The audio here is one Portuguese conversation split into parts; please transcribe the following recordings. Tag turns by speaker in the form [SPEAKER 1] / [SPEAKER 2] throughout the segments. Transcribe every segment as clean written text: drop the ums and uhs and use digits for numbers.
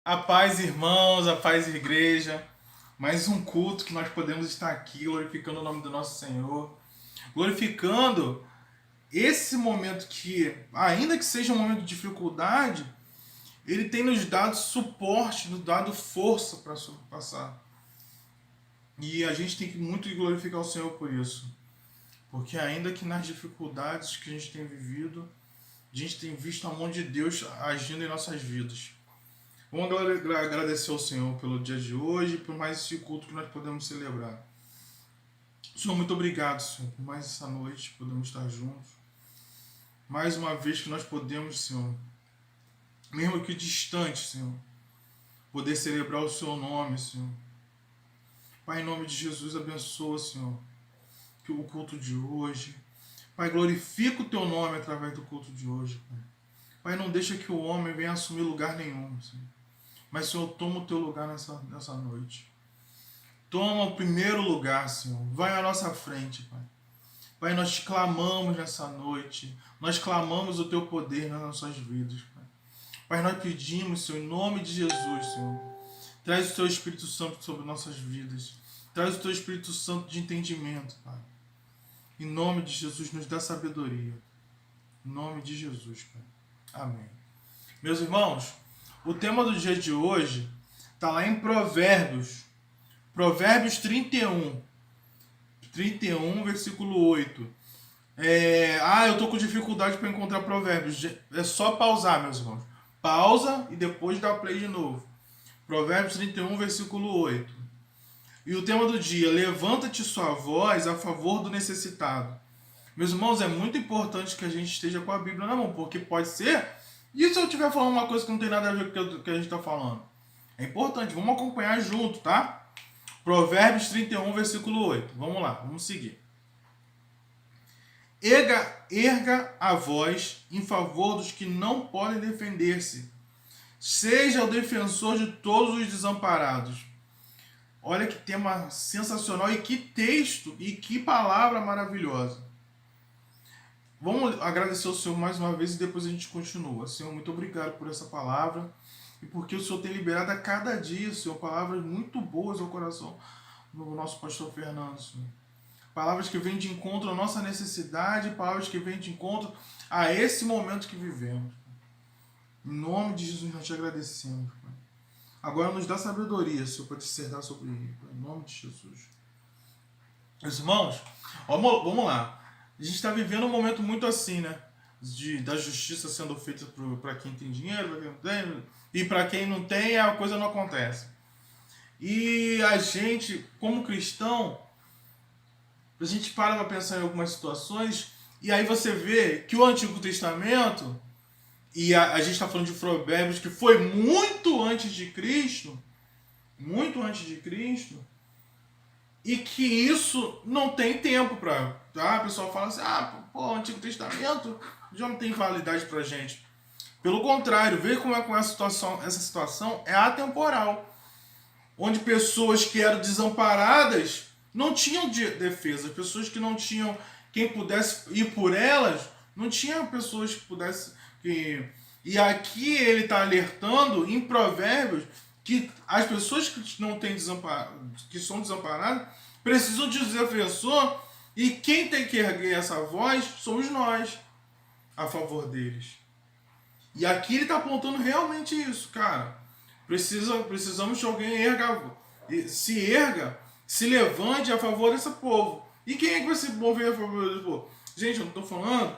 [SPEAKER 1] A paz, irmãos, a paz, igreja. Mais um culto que nós podemos estar aqui glorificando o nome do nosso Senhor, glorificando esse momento que, ainda que seja um momento de dificuldade, Ele tem nos dado suporte, nos dado força para passar. E a gente tem que muito glorificar o Senhor por isso, porque ainda que nas dificuldades que a gente tem vivido, a gente tem visto a mão de Deus agindo em nossas vidas. Vamos agradecer ao Senhor pelo dia de hoje, por mais esse culto que nós podemos celebrar. Senhor, muito obrigado, Senhor, por mais essa noite, podemos estar juntos. Mais uma vez que nós podemos, Senhor, mesmo que distante, Senhor, poder celebrar o Seu nome, Senhor. Pai, em nome de Jesus, abençoa, Senhor, que o culto de hoje. Pai, glorifica o Teu nome através do culto de hoje, Pai. Pai, não deixa que o homem venha assumir lugar nenhum, Senhor. Mas, Senhor, toma o Teu lugar nessa noite. Toma o primeiro lugar, Senhor. Vai à nossa frente, Pai. Pai, nós te clamamos nessa noite. Nós clamamos o Teu poder nas nossas vidas, Pai. Pai, nós pedimos, Senhor, em nome de Jesus, Senhor. Traz o Teu Espírito Santo sobre nossas vidas. Traz o Teu Espírito Santo de entendimento, Pai. Em nome de Jesus, nos dá sabedoria. Em nome de Jesus, Pai. Amém. Meus irmãos, o tema do dia de hoje está lá em Provérbios. Provérbios 31, versículo 8. Eu tô com dificuldade para encontrar provérbios. É só pausar, meus irmãos. Pausa e depois dá play de novo. Provérbios 31, versículo 8. E o tema do dia: levanta-te sua voz a favor do necessitado. Meus irmãos, é muito importante que a gente esteja com a Bíblia na mão, porque pode ser. E se eu estiver falando uma coisa que não tem nada a ver com o que a gente está falando? É importante, vamos acompanhar junto, tá? Provérbios 31, versículo 8. Vamos lá, vamos seguir. Erga a voz em favor dos que não podem defender-se. Seja o defensor de todos os desamparados. Olha que tema sensacional e que texto e que palavra maravilhosa. Vamos agradecer ao Senhor mais uma vez e depois a gente continua. Senhor, muito obrigado por essa palavra e porque o Senhor tem liberado a cada dia, Senhor, palavras muito boas ao coração do nosso pastor Fernando, Senhor. Palavras que vêm de encontro à nossa necessidade, palavras que vêm de encontro a esse momento que vivemos. Em nome de Jesus nós te agradecemos, Pai. Agora nos dá sabedoria, Senhor, para dissertar sobre ele, Pai. Em nome de Jesus. Meus irmãos, vamos lá. A gente está vivendo um momento muito assim, né? Da justiça sendo feita para quem tem dinheiro, para quem não tem, e para quem não tem, a coisa não acontece. E a gente, como cristão, a gente para pensar em algumas situações e aí você vê que o Antigo Testamento, e a gente está falando de Provérbios que foi muito antes de Cristo, e que isso não tem tempo para. Tá? O pessoal fala assim: o Antigo Testamento já não tem validade para gente. Pelo contrário, vê como é com essa situação é atemporal, onde pessoas que eram desamparadas não tinham defesa, pessoas que não tinham quem pudesse ir por elas, não tinham pessoas que pudessem. E aqui ele está alertando em Provérbios que as pessoas que não têm que são desamparadas precisam de um defensor, e quem tem que erguer essa voz somos nós a favor deles. E aqui ele está apontando realmente isso, cara. Precisamos de alguém se erga, se levante a favor desse povo. E quem é que vai se mover a favor desse povo? Gente, eu não estou falando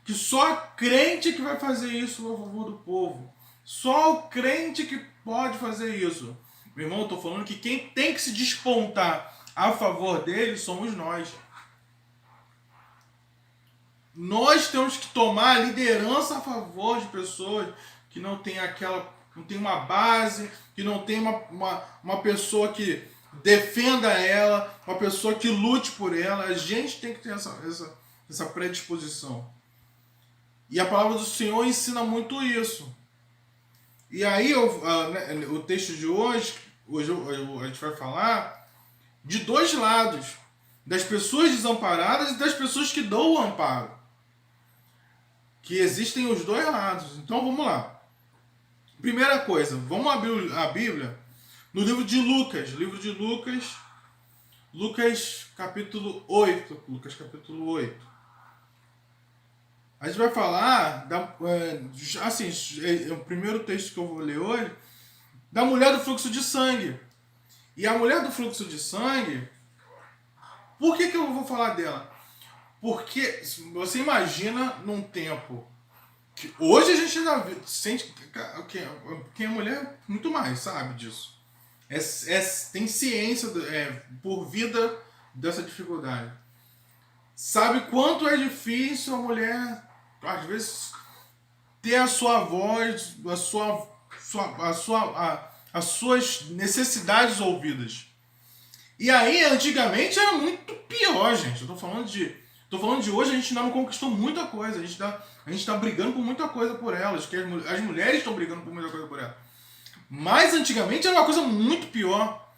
[SPEAKER 1] que só crente que vai fazer isso a favor do povo. Só o crente que pode fazer isso. Meu irmão, eu estou falando que quem tem que se despontar a favor dele somos nós. Nós temos que tomar a liderança a favor de pessoas que não tem não tem uma base, que não tem uma pessoa que defenda ela, uma pessoa que lute por ela. A gente tem que ter essa predisposição. E a palavra do Senhor ensina muito isso. E aí o texto de hoje a gente vai falar de dois lados, das pessoas desamparadas e das pessoas que dão o amparo. Que existem os dois lados. Então vamos lá. Primeira coisa, vamos abrir a Bíblia no livro de Lucas. Lucas capítulo 8. Lucas capítulo 8. A gente vai falar, assim, é o primeiro texto que eu vou ler hoje, da mulher do fluxo de sangue. E a mulher do fluxo de sangue, por que eu vou falar dela? Porque você imagina num tempo que hoje a gente já sente que quem é mulher muito mais sabe disso. Tem ciência por vida dessa dificuldade. Sabe quanto é difícil a mulher, às vezes, ter a sua voz, as suas necessidades ouvidas. E aí, antigamente era muito pior, gente. Eu tô falando de hoje, a gente ainda não conquistou muita coisa. A gente tá brigando por muita coisa por elas. Que as mulheres estão brigando por muita coisa por elas. Mas antigamente era uma coisa muito pior.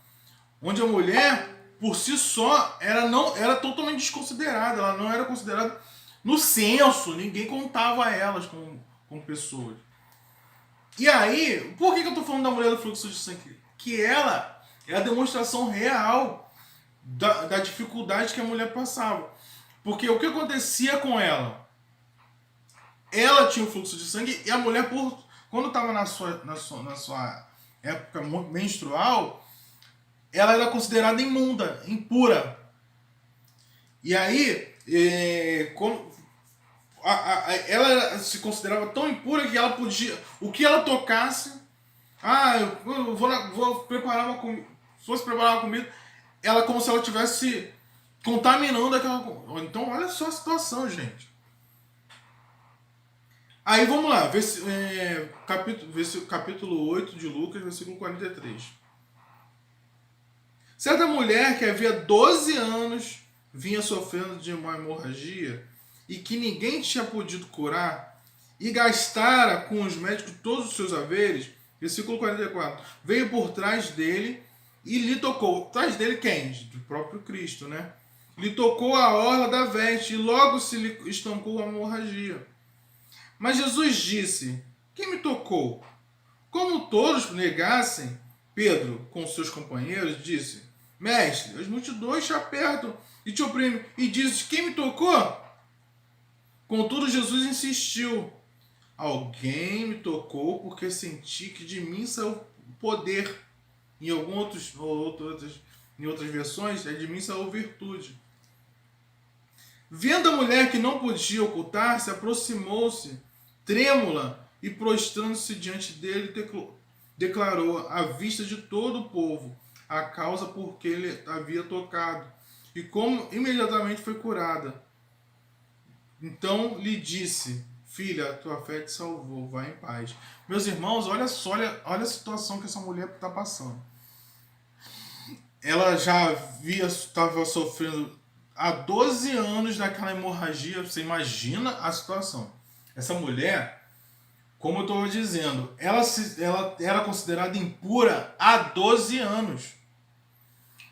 [SPEAKER 1] Onde a mulher, por si só, era totalmente desconsiderada. Ela não era considerada no censo. Ninguém contava elas como pessoas. E aí, por que eu tô falando da mulher do fluxo de sangue? Que ela é a demonstração real da dificuldade que a mulher passava. Porque o que acontecia com ela? Ela tinha o fluxo de sangue e a mulher, quando estava na sua época menstrual, ela era considerada imunda, impura. E aí, ela se considerava tão impura que ela podia, o que ela tocasse, eu vou preparar uma comida, se fosse preparar uma comida, ela como se ela estivesse contaminando aquela comida. Então olha só a situação, gente. Aí vamos lá, capítulo 8 de Lucas, versículo 43. Certa mulher que havia 12 anos vinha sofrendo de uma hemorragia e que ninguém tinha podido curar e gastara com os médicos todos os seus haveres, versículo 44, veio por trás dele e lhe tocou. Trás dele quem? Do próprio Cristo, né? Lhe tocou a orla da veste e logo se lhe estancou a hemorragia. Mas Jesus disse: quem me tocou? Como todos negassem, Pedro, com seus companheiros, disse: mestre, as multidões te apertam e te oprimem. E disse: quem me tocou? Contudo, Jesus insistiu: alguém me tocou porque senti que de mim saiu poder. Em outras versões, é de mim saiu virtude. Vendo a mulher que não podia ocultar-se, aproximou-se, trêmula, e prostrando-se diante dele, declarou à vista de todo o povo a causa por que ele havia tocado, e como imediatamente foi curada. Então lhe disse: filha, a tua fé te salvou, vai em paz. Meus irmãos, olha a situação que essa mulher está passando. Ela já estava sofrendo há 12 anos daquela hemorragia. Você imagina a situação. Essa mulher, como eu estou dizendo, ela era considerada impura há 12 anos.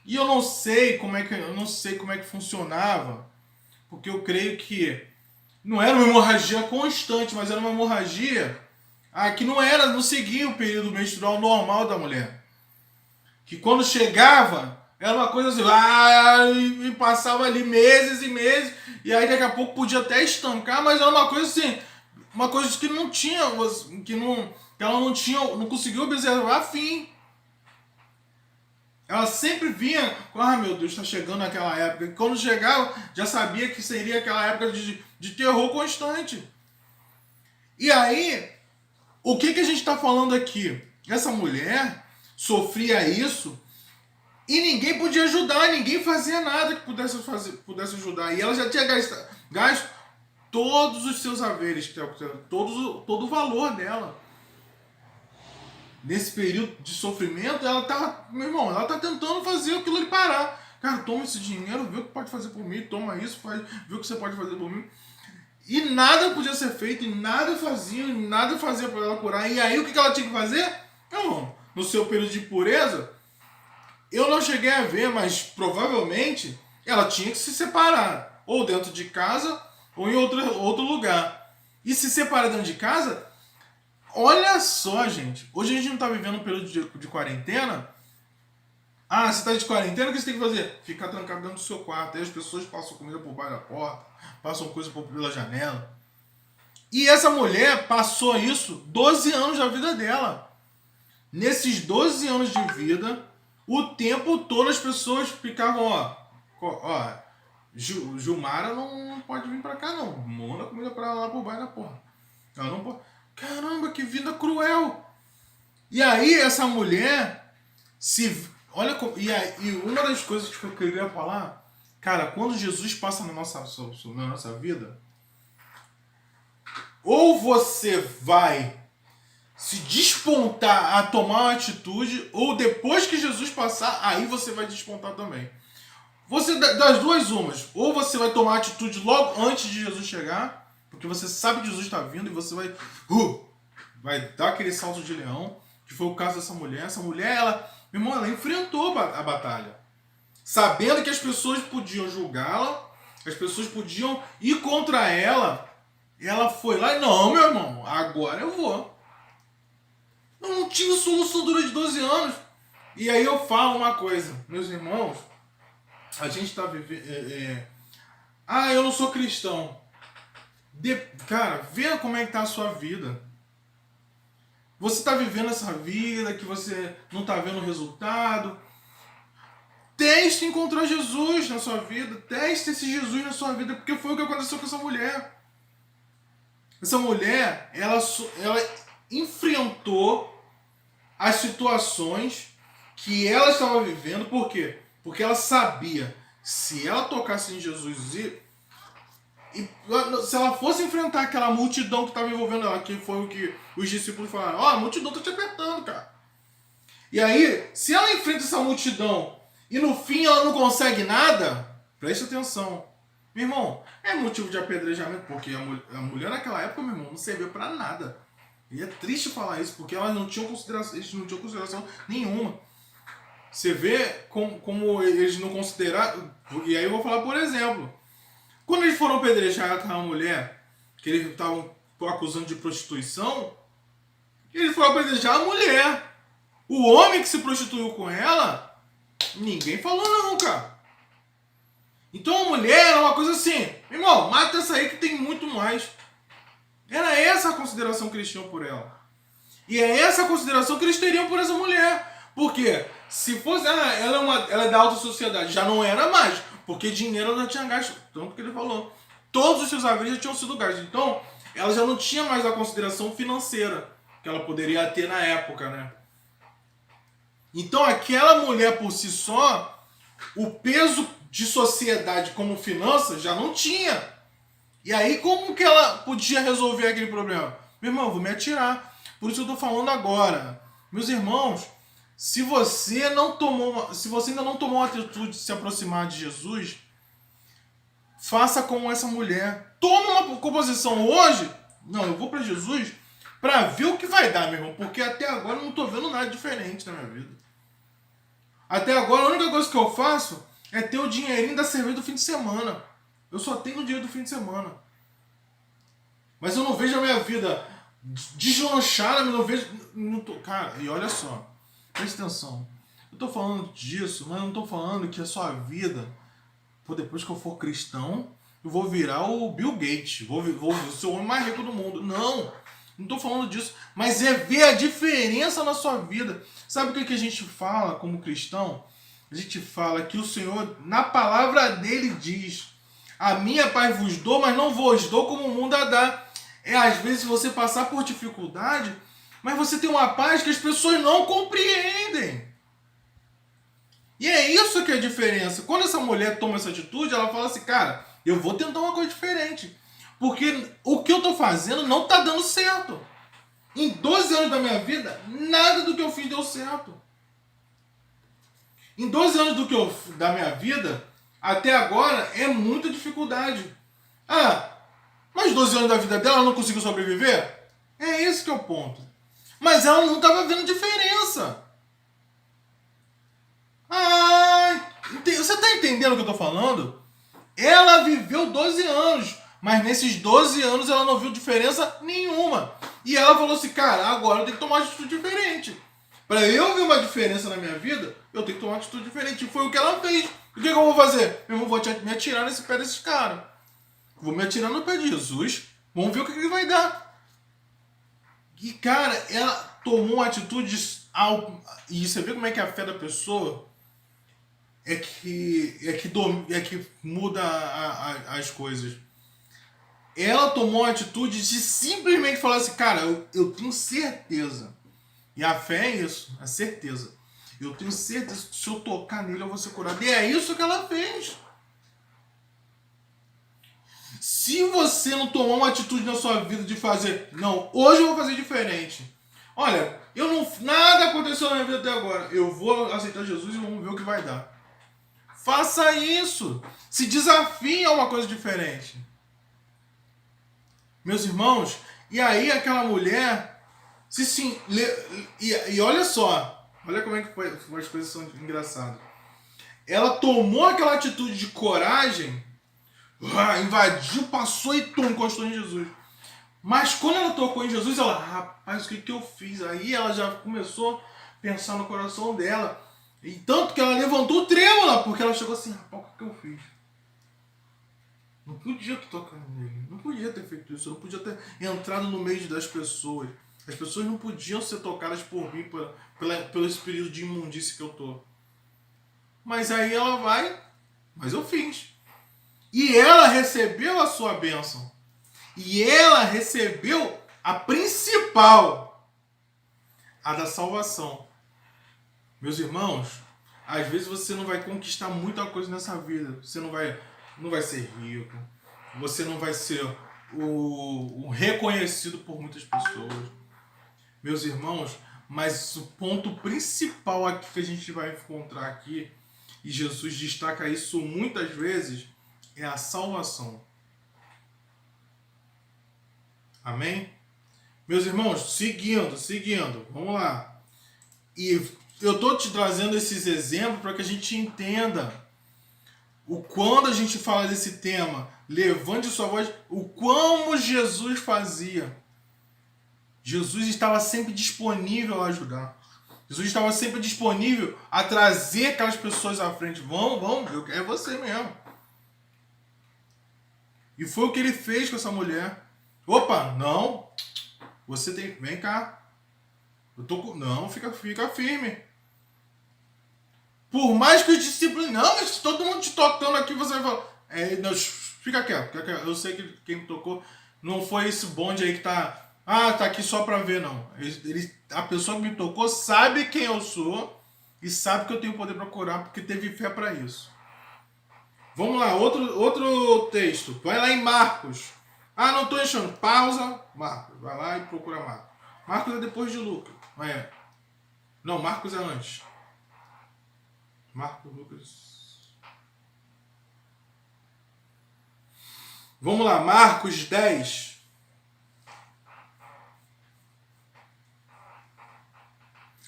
[SPEAKER 1] E eu não sei como é que funcionava, porque eu creio que não era uma hemorragia constante, mas era uma hemorragia que não seguia o período menstrual normal da mulher. Que quando chegava, era uma coisa assim, e passava ali meses e meses, e aí daqui a pouco podia até estancar, mas era uma coisa assim, uma coisa que não tinha, que ela não conseguiu observar fim. Ela sempre vinha, meu Deus, está chegando aquela época. E quando chegava, já sabia que seria aquela época de terror constante. E aí, o que a gente está falando aqui? Essa mulher sofria isso e ninguém podia ajudar, ninguém fazia nada que pudesse ajudar. E ela já tinha gasto todos os seus haveres, todo o valor dela. Nesse período de sofrimento, ela tá tentando fazer aquilo ali parar. Cara, toma esse dinheiro, vê o que pode fazer por mim, toma isso, vê o que você pode fazer por mim. E nada podia ser feito, e nada fazia para ela curar. E aí o que ela tinha que fazer? Não, no seu período de pureza, eu não cheguei a ver, mas provavelmente ela tinha que se separar, ou dentro de casa, ou em outro lugar. E se separar dentro de casa, Olha só, gente. Hoje a gente não tá vivendo um período de quarentena. Ah, você tá de quarentena, o que você tem que fazer? Ficar trancado dentro do seu quarto. Aí as pessoas passam comida por baixo da porta, passam coisa pela janela. E essa mulher passou isso 12 anos da vida dela. Nesses 12 anos de vida, o tempo todo as pessoas ficavam, Gilmara não pode vir pra cá não. Manda comida pra ela lá por baixo da porta. Ela não pode. Caramba, que vida cruel. E aí essa mulher olha, e uma das coisas que eu queria falar, cara, quando Jesus passa na nossa vida, ou você vai se despontar a tomar uma atitude, ou depois que Jesus passar, aí você vai despontar também. Você, das duas umas, ou você vai tomar atitude logo antes de Jesus chegar, porque você sabe que Jesus está vindo e você vai dar aquele salto de leão, que foi o caso dessa mulher. Essa mulher, meu irmão, ela enfrentou a batalha, sabendo que as pessoas podiam julgá-la, as pessoas podiam ir contra ela. Ela foi lá e, não, meu irmão, agora eu vou. Eu não tive solução durante 12 anos. E aí eu falo uma coisa, meus irmãos, a gente está vivendo... eu não sou cristão. Cara, vê como é que tá a sua vida. Você está vivendo essa vida que você não está vendo o resultado. Teste encontrar Jesus na sua vida. Teste esse Jesus na sua vida, porque foi o que aconteceu com essa mulher. Essa mulher, ela enfrentou as situações que ela estava vivendo. Por quê? Porque ela sabia, se ela tocasse em Jesus e se ela fosse enfrentar aquela multidão que estava envolvendo ela, que foi o que os discípulos falaram, a multidão está te apertando, cara. E aí, se ela enfrenta essa multidão e no fim ela não consegue nada, preste atenção. Meu irmão, é motivo de apedrejamento, porque a mulher naquela época, meu irmão, não servia pra nada. E é triste falar isso, porque elas não tinham consideração nenhuma. Você vê como eles não consideraram. E aí eu vou falar, por exemplo, quando eles foram apedrejar aquela mulher, que eles estavam acusando de prostituição, eles foram apedrejar a mulher. O homem que se prostituiu com ela, ninguém falou não, cara. Então a mulher era uma coisa assim, irmão, mata essa aí que tem muito mais. Era essa a consideração que eles tinham por ela. E é essa a consideração que eles teriam por essa mulher. Porque se fosse, ela é da alta sociedade, já não era mais. Porque dinheiro ela já tinha gasto, tanto que ele falou. Todos os seus haveres já tinham sido gastos. Então, ela já não tinha mais a consideração financeira que ela poderia ter na época, né? Então, aquela mulher por si só, o peso de sociedade como finanças já não tinha. E aí, como que ela podia resolver aquele problema? Meu irmão, eu vou me atirar. Por isso eu estou falando agora. Meus irmãos, se você ainda não tomou uma atitude de se aproximar de Jesus, faça como essa mulher. Toma uma composição hoje. Não, eu vou para Jesus para ver o que vai dar, meu irmão. Porque até agora eu não estou vendo nada diferente na minha vida. Até agora a única coisa que eu faço é ter o dinheirinho da cerveja do fim de semana. Eu só tenho o dinheiro do fim de semana. Mas eu não vejo a minha vida deslanchada, eu não vejo... Cara, e olha só. Presta atenção. Eu tô falando disso, mas eu não tô falando que a sua vida... depois que eu for cristão, eu vou virar o Bill Gates. Vou ser o homem mais rico do mundo. Não tô falando disso. Mas é ver a diferença na sua vida. Sabe o que a gente fala como cristão? A gente fala que o Senhor, na palavra dele, diz: a minha paz vos dou, mas não vos dou como o mundo a dá. Às vezes você passar por dificuldade, mas você tem uma paz que as pessoas não compreendem. E é isso que é a diferença. Quando essa mulher toma essa atitude, ela fala assim, cara, eu vou tentar uma coisa diferente. Porque o que eu tô fazendo não tá dando certo. Em 12 anos da minha vida, nada do que eu fiz deu certo. Em 12 anos da minha vida, até agora, é muita dificuldade. Mas 12 anos da vida dela, ela não conseguiu sobreviver? É esse que é o ponto. Mas ela não estava vendo diferença. Você está entendendo o que eu estou falando? Ela viveu 12 anos, mas nesses 12 anos ela não viu diferença nenhuma. E ela falou assim, cara, agora eu tenho que tomar uma atitude diferente. Para eu ver uma diferença na minha vida, eu tenho que tomar uma atitude diferente. E foi o que ela fez. O que eu vou fazer? Eu vou me atirar nesse pé desses caras. Vou me atirar no pé de Jesus. Vamos ver o que ele vai dar. E, cara, ela tomou uma atitude... E você vê como é que a fé da pessoa é que muda as coisas. Ela tomou a atitude de simplesmente falar assim, cara, eu tenho certeza. E a fé é isso, a certeza. Eu tenho certeza que se eu tocar nele eu vou ser curado. E é isso que ela fez. Se você não tomar uma atitude na sua vida de fazer, não, hoje eu vou fazer diferente. Olha, nada aconteceu na minha vida até agora. Eu vou aceitar Jesus e vamos ver o que vai dar. Faça isso. Se desafie a uma coisa diferente. Meus irmãos, e aí aquela mulher, e olha só, olha como é que as coisas são engraçadas. Ela tomou aquela atitude de coragem, invadiu, passou e encostou em Jesus. Mas quando ela tocou em Jesus, ela, rapaz, o que eu fiz? Aí ela já começou a pensar no coração dela. E tanto que ela levantou trêmula, porque ela chegou assim, rapaz, o que eu fiz? Não podia ter tocado nele, não podia ter feito isso, eu não podia ter entrado no meio das pessoas. As pessoas não podiam ser tocadas por mim, pelo esse período de imundície que eu tô. Mas aí ela vai, mas eu fiz. E ela recebeu a sua bênção. E ela recebeu a principal, a da salvação. Meus irmãos, às vezes você não vai conquistar muita coisa nessa vida. Você não vai ser rico. Você não vai ser o reconhecido por muitas pessoas. Meus irmãos, mas o ponto principal aqui que a gente vai encontrar aqui, e Jesus destaca isso muitas vezes, é a salvação. Amém? Meus irmãos, seguindo, vamos lá. E eu estou te trazendo esses exemplos para que a gente entenda quando a gente fala desse tema, levante sua voz, o como Jesus fazia. Jesus estava sempre disponível a ajudar. Jesus estava sempre disponível a trazer aquelas pessoas à frente. Vamos, é você mesmo. E foi o que ele fez com essa mulher. Opa, não. Você tem... Vem cá. Não, fica firme. Por mais que os discípulos... Não, mas todo mundo te tocando aqui, você vai falar... Não, fica quieto. Eu sei que quem me tocou não foi esse bonde aí que tá... tá aqui só pra ver, não. A pessoa que me tocou sabe quem eu sou e sabe que eu tenho poder pra curar porque teve fé pra isso. Vamos lá, outro texto. Vai lá em Marcos. Não tô achando. Pausa. Marcos. Vai lá e procura Marcos. Marcos é depois de Lucas. Não, Marcos é antes. Marcos, Lucas. Vamos lá, Marcos 10.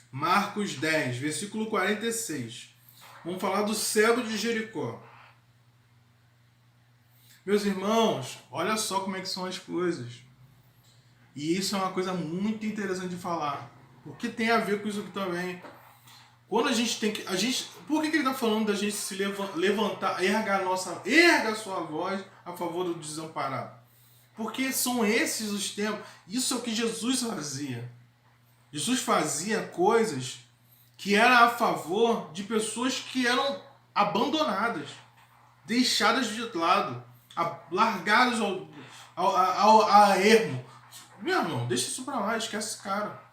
[SPEAKER 1] Marcos 10, versículo 46. Vamos falar do cego de Jericó. Meus irmãos, olha só como é que são as coisas. E isso é uma coisa muito interessante de falar. Porque tem a ver com isso aqui também. Quando a gente tem que... por que ele está falando da gente se levantar, erga a sua voz a favor do desamparado? Porque são esses os tempos. Isso é o que Jesus fazia. Jesus fazia coisas que eram a favor de pessoas que eram abandonadas, deixadas de lado, largadas a ermo. Meu irmão, deixa isso pra lá, esquece esse cara.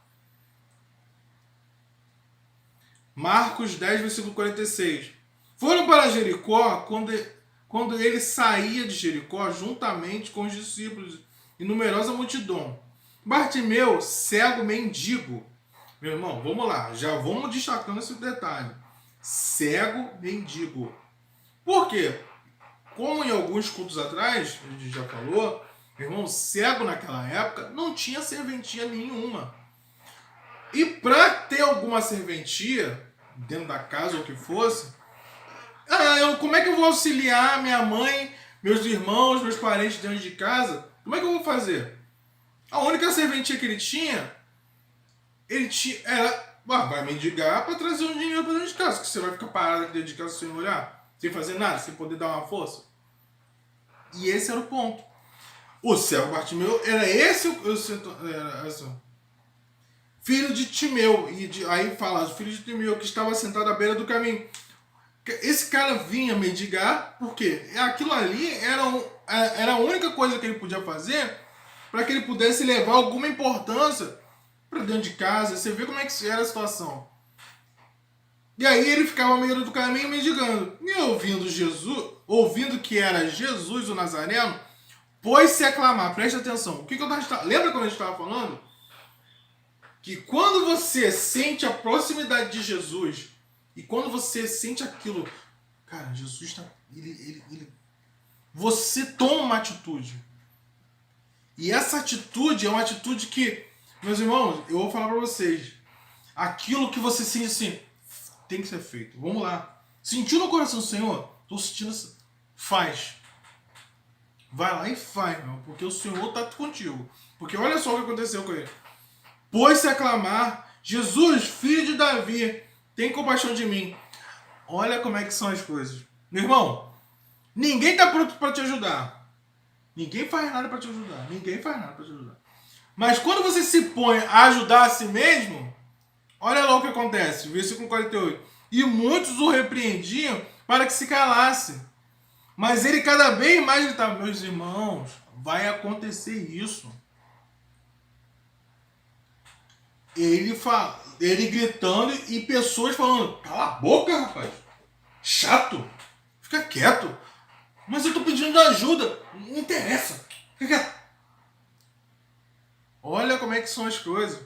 [SPEAKER 1] Marcos 10, versículo 46. Foram para Jericó quando ele saía de Jericó juntamente com os discípulos e numerosa multidão. Bartimeu, cego mendigo. Meu irmão, vamos lá, já vamos destacando esse detalhe. Cego mendigo. Por quê? Como em alguns cultos atrás, a gente já falou, meu irmão, cego naquela época não tinha serventia nenhuma. E para ter alguma serventia, dentro da casa ou o que fosse, como é que eu vou auxiliar minha mãe, meus irmãos, meus parentes dentro de casa? Como é que eu vou fazer? A única serventia que ele tinha era, vai mendigar para trazer um dinheiro para dentro de casa, que você vai ficar parado aqui dentro de casa sem olhar, sem fazer nada, sem poder dar uma força. E esse era o ponto. O cego Bartimeu era esse filho de Timeu. Aí fala, filho de Timeu, que estava sentado à beira do caminho. Esse cara vinha mendigar, porque aquilo ali era a única coisa que ele podia fazer para que ele pudesse levar alguma importância para dentro de casa. Você vê como é que era a situação. E aí ele ficava à beira do caminho mendigando. E ouvindo que era Jesus o Nazareno, pôs-se a clamar. Preste atenção. Lembra quando a gente estava falando? Que quando você sente a proximidade de Jesus, e quando você sente aquilo, cara, Jesus está... Você toma uma atitude. E essa atitude é uma atitude que, meus irmãos, eu vou falar para vocês. Aquilo que você sente assim, tem que ser feito. Vamos lá. Sentiu no coração do Senhor? Estou sentindo assim. Faz. Vai lá e faz, meu, porque o Senhor está contigo. Porque olha só o que aconteceu com ele. Pôs-se a clamar, Jesus, filho de Davi, tem compaixão de mim. Olha como é que são as coisas. Meu irmão, ninguém está pronto para te ajudar. Ninguém faz nada para te ajudar. Ninguém faz nada para te ajudar. Mas quando você se põe a ajudar a si mesmo, olha lá o que acontece. Versículo 48. E muitos o repreendiam para que se calasse. Mas ele cada vez mais gritava, meus irmãos, vai acontecer isso. Ele gritando e pessoas falando, cala a boca, rapaz. Chato. Fica quieto. Mas eu tô pedindo ajuda. Não interessa. Fica quieto. Olha como é que são as coisas.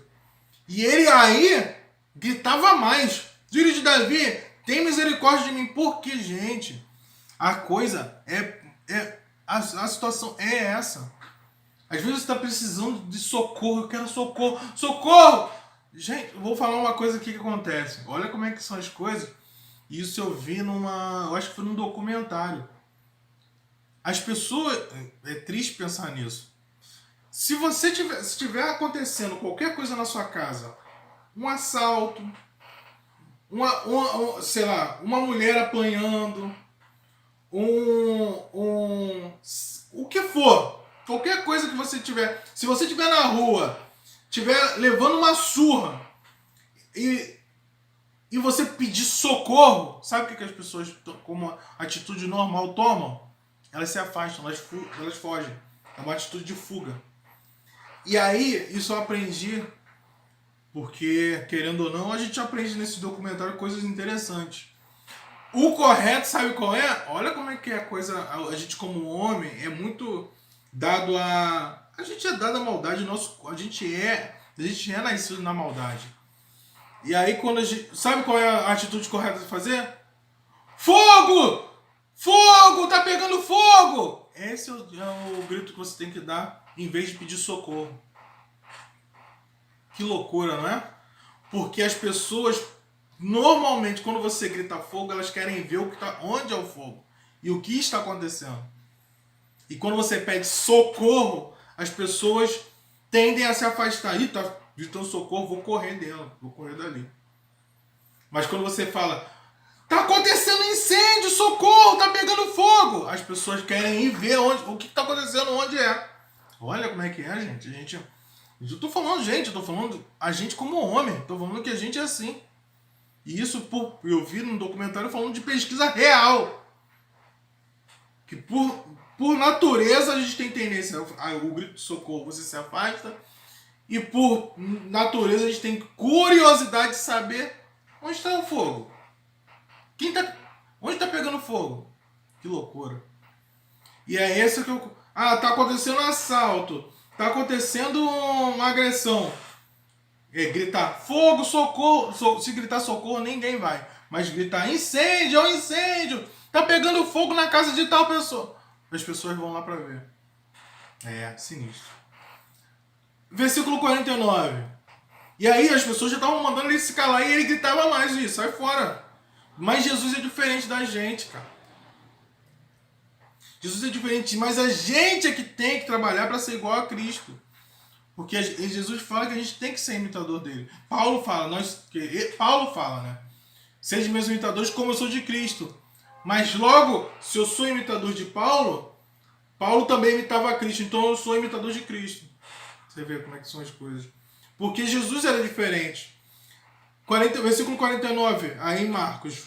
[SPEAKER 1] E ele aí gritava mais. Filho de Davi, tem misericórdia de mim. Porque, gente, a coisa a situação é essa. Às vezes você está precisando de socorro. Eu quero socorro. Socorro! Gente, eu vou falar uma coisa aqui que acontece. Olha como é que são as coisas. Isso eu vi eu acho que foi num documentário. As pessoas... É triste pensar nisso. Se tiver acontecendo qualquer coisa na sua casa, um assalto, sei lá, uma mulher apanhando, o que for, qualquer coisa que você tiver, se você estiver na rua, estiver levando uma surra e você pedir socorro, sabe o que as pessoas, como atitude normal, tomam? Elas se afastam, elas fogem. É uma atitude de fuga. E aí, isso eu aprendi, porque, querendo ou não, a gente aprende nesse documentário coisas interessantes. O correto, sabe qual é? Olha como é que é a coisa. A gente, como homem, é muito dado a. A gente é dado a maldade. A gente é nascido na maldade. E aí, quando a gente. Sabe qual é a atitude correta de fazer? Fogo! Fogo! Tá pegando fogo! Esse é o grito que você tem que dar em vez de pedir socorro. Que loucura, não é? Porque as pessoas, normalmente, quando você grita fogo, elas querem ver onde é o fogo e o que está acontecendo. E quando você pede socorro, as pessoas tendem a se afastar. Ih, tá gritando socorro, vou correr dela, vou correr dali. Mas quando você fala, tá acontecendo incêndio, socorro, tá pegando fogo, as pessoas querem ir ver o que tá acontecendo, onde é. Olha como é que é, gente. Eu tô falando eu tô falando a gente como homem, tô falando que a gente é assim. E isso eu vi num documentário falando de pesquisa real. Que por natureza a gente tem tendência o grito de socorro, você se afasta. E por natureza a gente tem curiosidade de saber onde está o fogo. Onde está pegando fogo? Que loucura. E é esse que eu... tá acontecendo um assalto. Tá acontecendo uma agressão. Gritar fogo, socorro. Se gritar socorro, ninguém vai. Mas gritar incêndio, é um incêndio. Tá pegando fogo na casa de tal pessoa. As pessoas vão lá para ver. É, sinistro. Versículo 49. E aí as pessoas já estavam mandando ele se calar e ele gritava mais isso. Sai fora. Mas Jesus é diferente da gente, cara. Jesus é diferente, mas a gente é que tem que trabalhar para ser igual a Cristo. Porque Jesus fala que a gente tem que ser imitador dele. Paulo fala, né? Sejam meus imitadores como eu sou de Cristo. Mas logo, se eu sou imitador de Paulo, Paulo também imitava a Cristo. Então eu sou imitador de Cristo. Você vê como é que são as coisas. Porque Jesus era diferente. Versículo 49, aí em Marcos.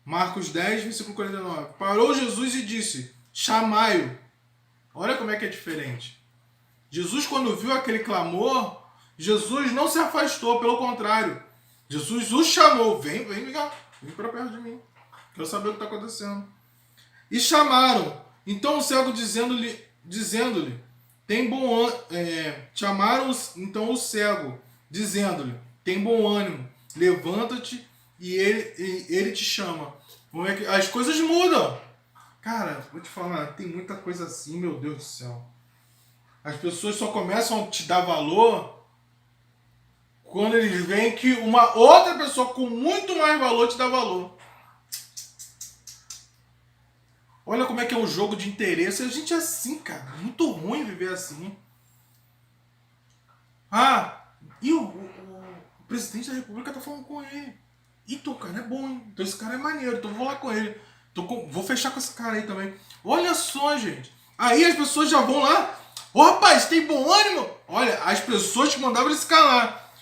[SPEAKER 1] Marcos 10, versículo 49. Parou Jesus e disse, chamai-o. Olha como é que é diferente. Jesus, quando viu aquele clamor, Jesus não se afastou, pelo contrário. Jesus o chamou. Vem para perto de mim. Quero saber o que está acontecendo. E chamaram. Então o cego dizendo-lhe, tem bom ânimo. Chamaram então o cego, dizendo-lhe, tem bom ânimo, levanta-te e ele te chama. Como é que as coisas mudam? Cara, vou te falar, tem muita coisa assim, meu Deus do céu. As pessoas só começam a te dar valor quando eles veem que uma outra pessoa com muito mais valor te dá valor. Olha como é que é um jogo de interesse. A gente é assim, cara. É muito ruim viver assim. E o presidente da República tá falando com ele. Então o cara é bom, hein? Então esse cara é maneiro. Então eu vou lá com ele. Vou fechar com esse cara aí também. Olha só, gente. Aí as pessoas já vão lá. Rapaz, tem bom ânimo? Olha, as pessoas que mandavam ele se calar.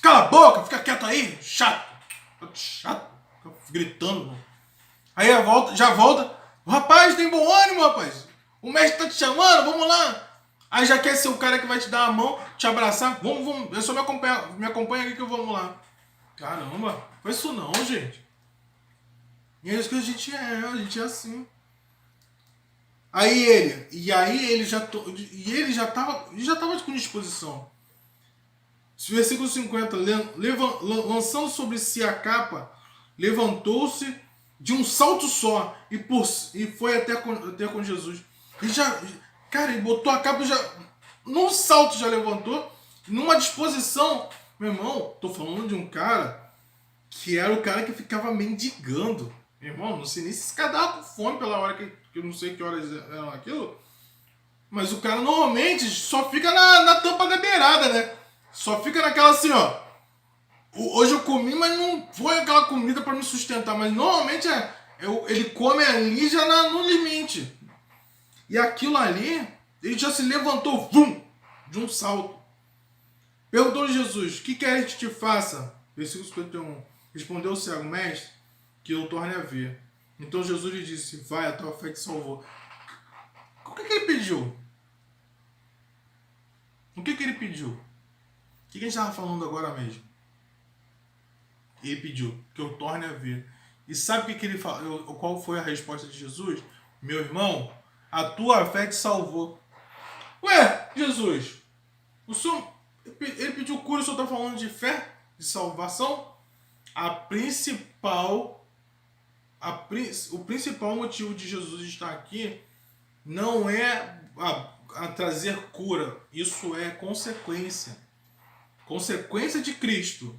[SPEAKER 1] Cala a boca, fica quieto aí. Chato. Chato. Gritando. Aí já volta. Rapaz, tem bom ânimo, rapaz. O mestre tá te chamando, vamos lá. Aí já quer ser o cara que vai te dar a mão, te abraçar. Vamos. Eu só me acompanha aqui que vamos lá. Caramba, faz isso não, gente. E é isso que a gente é assim. Aí ele já estava com disposição. Versículo 50, lançando sobre si a capa, levantou-se de um salto só e foi até com Jesus. Ele botou a capa, num salto já levantou, numa disposição. Meu irmão, tô falando de um cara que era o cara que ficava mendigando. Meu irmão, não sei nem se esse cara dava com fome pela hora que eu não sei que horas eram aquilo. Mas o cara normalmente só fica na tampa da beirada, né? Só fica naquela assim, ó. Hoje eu comi, mas não foi aquela comida para me sustentar. Mas normalmente ele come ali já no limite. E aquilo ali, ele já se levantou, de um salto. Perguntou a Jesus, o que quer que te faça? Versículo 51. Respondeu o cego, mestre, que eu torne a ver. Então Jesus lhe disse, vai, a tua fé te salvou. O que ele pediu? O que ele pediu? O que a gente estava falando agora mesmo? Ele pediu que eu torne a ver. E sabe o que ele falou? Qual foi a resposta de Jesus? Meu irmão, a tua fé te salvou. Ué, Jesus, ele pediu cura, o senhor está falando de fé? De salvação? O principal motivo de Jesus estar aqui não é a trazer cura. Isso é consequência. Consequência de Cristo.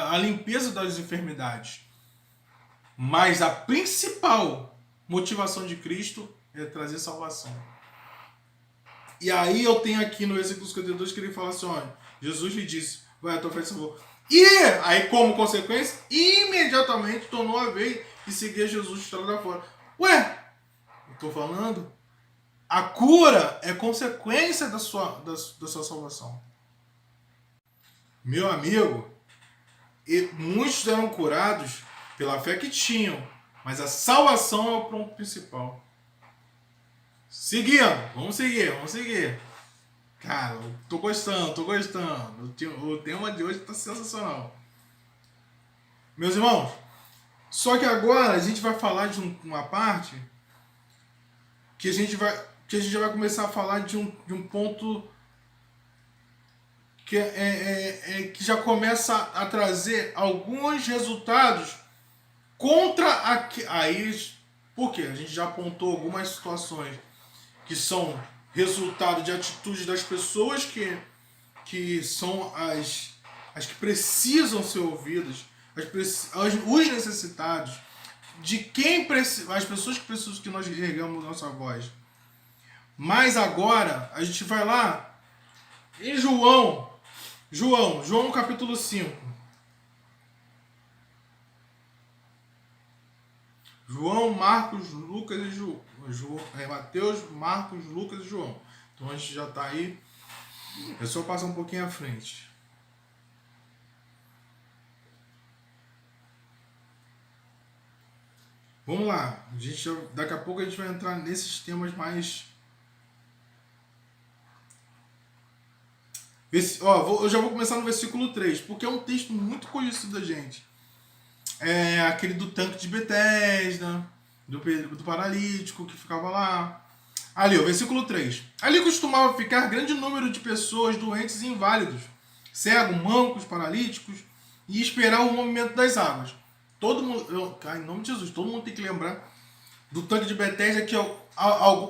[SPEAKER 1] A limpeza das enfermidades. Mas a principal motivação de Cristo é trazer salvação. E aí eu tenho aqui no versículo 52 que ele fala assim, olha, Jesus lhe disse, vai, a tua fé te salvou. E aí, como consequência, imediatamente tornou a ver e seguia Jesus de estrada fora. Ué, eu estou falando, a cura é consequência da sua salvação. Meu amigo, muitos eram curados pela fé que tinham, mas a salvação é o ponto principal. Vamos seguir. Cara, eu tô gostando. O tema de hoje tá sensacional. Meus irmãos, só que agora a gente vai falar de uma parte que a gente já vai começar a falar de um ponto que que já começa a trazer alguns resultados contra aí. Por quê? A gente já apontou algumas situações que são resultado de atitudes das pessoas que são as que precisam ser ouvidas, os necessitados. de quem precisa, as pessoas que precisam que nós regamos nossa voz. Mas agora, a gente vai lá em João capítulo 5. João, Marcos, Lucas e Mateus, Marcos, Lucas e João. Então a gente já está aí. É só passar um pouquinho à frente. Vamos lá. Daqui a pouco a gente vai entrar nesses temas mais... eu já vou começar no versículo 3, porque é um texto muito conhecido da gente. É aquele do tanque de Betesda, do paralítico que ficava lá. Ali, o versículo 3. Ali costumava ficar grande número de pessoas doentes e inválidos, cegos, mancos, paralíticos, e esperar o movimento das águas. Todo mundo, em nome de Jesus, todo mundo tem que lembrar do tanque de Betesda, que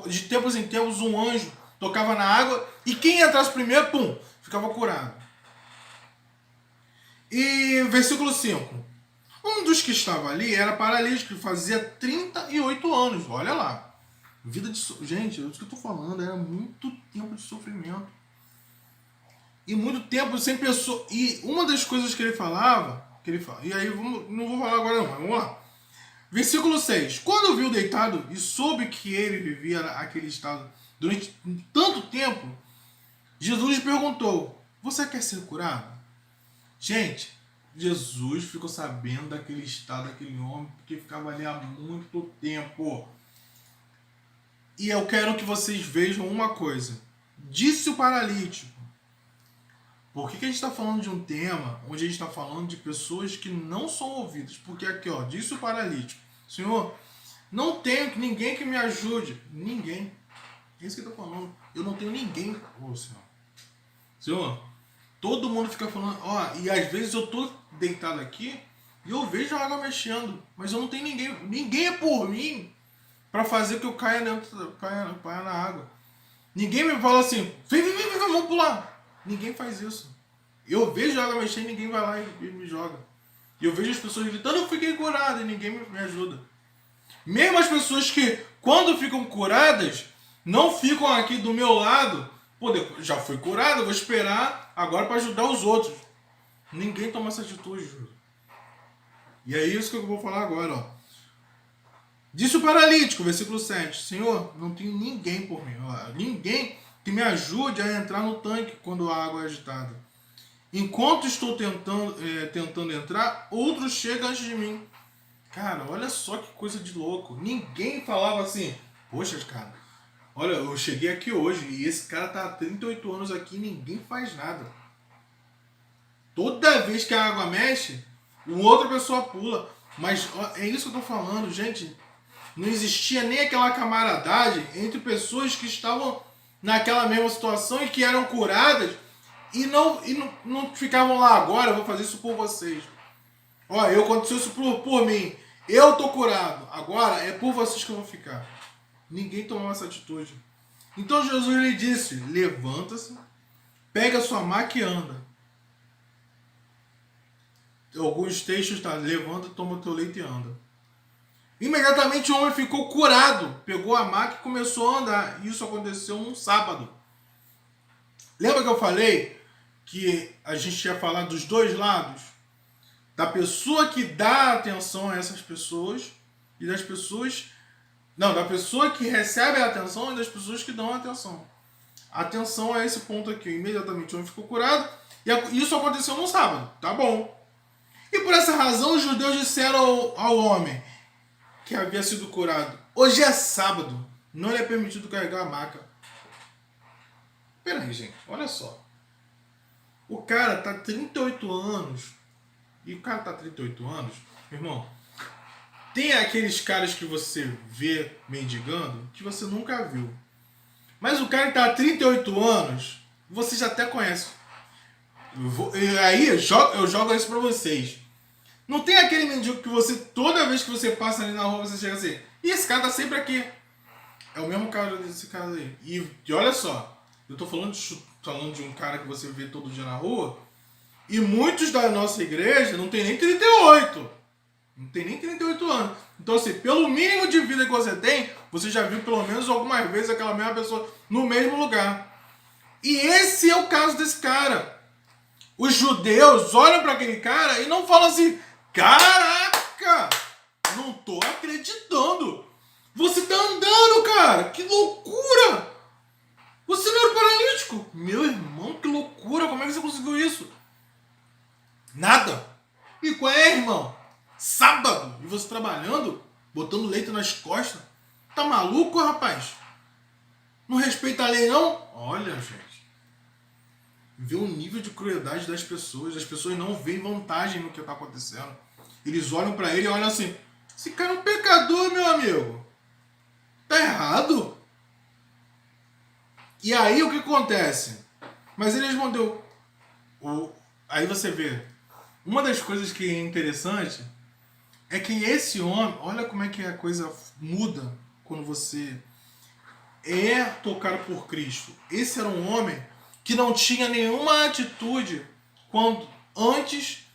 [SPEAKER 1] de tempos em tempos um anjo tocava na água e quem entrasse primeiro, pum, ficava curado. E versículo 5. Um dos que estava ali era paralítico, fazia 38 anos. Olha lá. Vida de... Gente, é isso que eu estou falando. Era muito tempo de sofrimento. E muito tempo sem pessoa. E uma das coisas que ele falava... E aí, não vou falar agora não, mas vamos lá. Versículo 6. Quando viu deitado e soube que ele vivia aquele estado durante tanto tempo, Jesus lhe perguntou: você quer ser curado? Gente... Jesus ficou sabendo daquele estado daquele homem, porque ficava ali há muito tempo. E eu quero que vocês vejam uma coisa. Disse o paralítico. Por que a gente está falando de um tema onde a gente está falando de pessoas que não são ouvidas? Porque aqui, ó, disse o paralítico: Senhor, não tenho ninguém que me ajude. Ninguém. É isso que eu estou falando. Eu não tenho ninguém. Ô, Senhor. Senhor, todo mundo fica falando, e às vezes eu tô deitado aqui e eu vejo a água mexendo, mas eu não tenho ninguém. Ninguém é por mim para fazer que eu caia na água. Ninguém me fala assim, vem, vamos pular. Ninguém faz isso. Eu vejo a água mexendo e ninguém vai lá e me joga. E eu vejo as pessoas gritando, eu fiquei curado, e ninguém me ajuda. Mesmo as pessoas que, quando ficam curadas, não ficam aqui do meu lado. Pô, já fui curado, vou esperar agora para ajudar os outros. Ninguém toma essa atitude, Júlio. E é isso que eu vou falar agora, ó. Disse o paralítico, versículo 7. Senhor, não tenho ninguém por mim. Ninguém que me ajude a entrar no tanque quando a água é agitada. Enquanto estou tentando entrar, outro chega antes de mim. Cara, olha só que coisa de louco. Ninguém falava assim, poxa, cara, olha, eu cheguei aqui hoje e esse cara tá há 38 anos aqui e ninguém faz nada. Toda vez que a água mexe, uma outra pessoa pula. Mas é isso que eu tô falando, gente. Não existia nem aquela camaradagem entre pessoas que estavam naquela mesma situação e que eram curadas e não ficavam lá agora, eu vou fazer isso por vocês. Aconteceu isso por mim. Eu tô curado. Agora é por vocês que eu vou ficar. Ninguém tomou essa atitude. Então Jesus lhe disse, levanta-se, pega a sua maca e anda. Alguns textos tá, levanta, toma o teu leite e anda. Imediatamente o homem ficou curado, pegou a maca e começou a andar. Isso aconteceu num sábado. Lembra que eu falei que a gente ia falar dos dois lados? Da pessoa que dá atenção a essas pessoas e das pessoas... Não, da pessoa que recebe a atenção e das pessoas que dão a atenção. Atenção a esse ponto aqui. Imediatamente o homem ficou curado e isso aconteceu no sábado. Tá bom. E por essa razão os judeus disseram ao homem que havia sido curado: hoje é sábado, não lhe é permitido carregar a maca. Peraí, gente, olha só. O cara tá 38 anos. E o cara tá 38 anos, meu irmão, tem aqueles caras que você vê mendigando que você nunca viu. Mas o cara que tá há 38 anos, você já até conhece. Aí eu jogo isso pra vocês. Não tem aquele mendigo que você, toda vez que você passa ali na rua, você chega assim, e esse cara tá sempre aqui. É o mesmo cara desse cara aí. E olha só, eu tô falando de um cara que você vê todo dia na rua, e muitos da nossa igreja não tem nem 38. Não tem nem 38 anos. Então, assim, pelo mínimo de vida que você tem, você já viu pelo menos algumas vezes aquela mesma pessoa no mesmo lugar. E esse é o caso desse cara. Os judeus olham para aquele cara e não falam assim: caraca, não tô acreditando. Você tá andando, cara. Que loucura. Você não era paralítico. Meu irmão, que loucura. Como é que você conseguiu isso? Nada. E qual é, irmão? Sábado. E você trabalhando, botando leite nas costas. Tá maluco, rapaz? Não respeita a lei, não? Olha, gente. Vê o nível de crueldade das pessoas. As pessoas não veem vantagem no que está acontecendo. Eles olham para ele e olham assim: esse cara é um pecador, meu amigo. Tá errado. E aí o que acontece? Mas ele respondeu. Aí você vê. Uma das coisas que é interessante é que esse homem, olha como é que a coisa muda quando você é tocado por Cristo. Esse era um homem que não tinha nenhuma atitude quando antes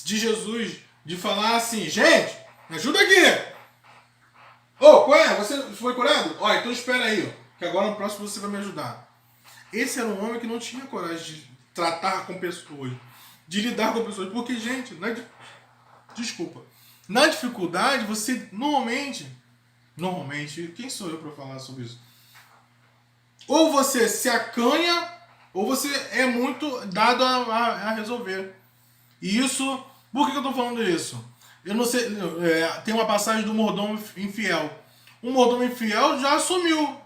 [SPEAKER 1] de Jesus de falar assim: gente, me ajuda aqui. Ô, qual é? Você foi curado? Ó, então espera aí, que agora no próximo você vai me ajudar. Esse era um homem que não tinha coragem de tratar com pessoas, de lidar com pessoas, porque, gente, na dificuldade você normalmente, quem sou eu para falar sobre isso? Ou você se acanha, ou você é muito dado a resolver. E isso, por que eu estou falando isso? Eu não sei, tem uma passagem do mordomo infiel. O mordomo infiel já assumiu.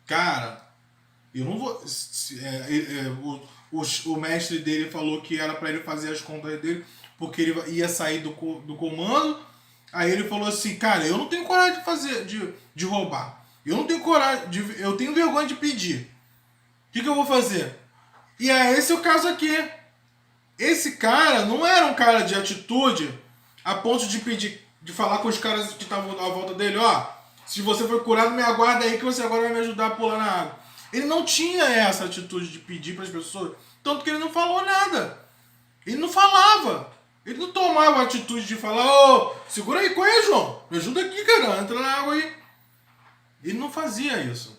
[SPEAKER 1] Cara, eu não vou... o mestre dele falou que era para ele fazer as contas dele, porque ele ia sair do comando. Aí ele falou assim: cara, eu não tenho coragem de fazer, de roubar. Eu não tenho coragem, eu tenho vergonha de pedir. O que eu vou fazer? E esse é o caso aqui. Esse cara não era um cara de atitude a ponto de pedir, de falar com os caras que estavam à volta dele: ó, se você foi curado, me aguarda aí que você agora vai me ajudar a pular na água. Ele não tinha essa atitude de pedir para as pessoas, tanto que ele não falou nada. Ele não falava. Ele não tomava a atitude de falar: ô, segura aí, qual é, João? Me ajuda aqui, cara, entra na água aí. Ele não fazia isso.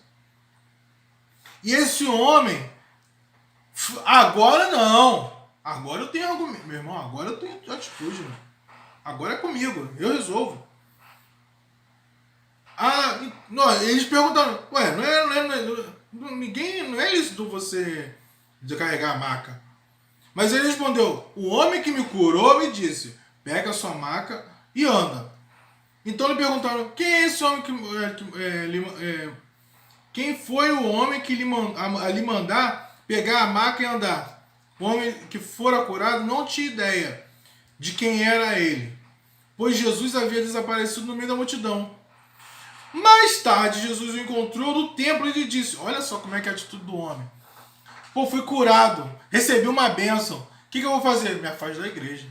[SPEAKER 1] E esse homem, agora não. Agora eu tenho argumento. Meu irmão, agora eu tenho atitude. Né? Agora é comigo. Eu resolvo. Não, eles perguntaram: ué, não é lícito você de carregar a maca. Mas ele respondeu: o homem que me curou me disse: pega a sua maca e anda. Então lhe perguntaram: quem é esse homem quem foi o homem que lhe mandar pegar a maca e andar? O homem que fora curado não tinha ideia de quem era ele, pois Jesus havia desaparecido no meio da multidão. Mais tarde, Jesus o encontrou no templo e lhe disse: olha só como é que é a atitude do homem. Pô, fui curado, recebi uma bênção. O que eu vou fazer? Me afasto da igreja.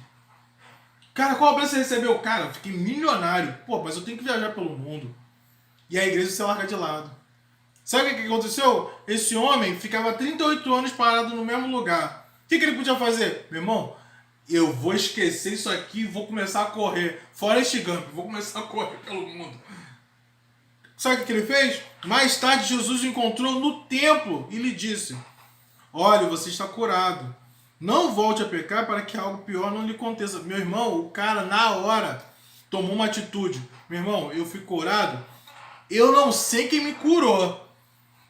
[SPEAKER 1] Cara, qual a bênção você recebeu? Cara, eu fiquei milionário. Pô, mas eu tenho que viajar pelo mundo. E a igreja se larga de lado. Sabe o que aconteceu? Esse homem ficava 38 anos parado no mesmo lugar. O que ele podia fazer? Meu irmão, eu vou esquecer isso aqui e vou começar a correr. Forrest Gump, vou começar a correr pelo mundo. Sabe o que ele fez? Mais tarde, Jesus o encontrou no templo e lhe disse: olha, você está curado. Não volte a pecar para que algo pior não lhe aconteça. Meu irmão, o cara na hora tomou uma atitude. Meu irmão, eu fui curado. Eu não sei quem me curou,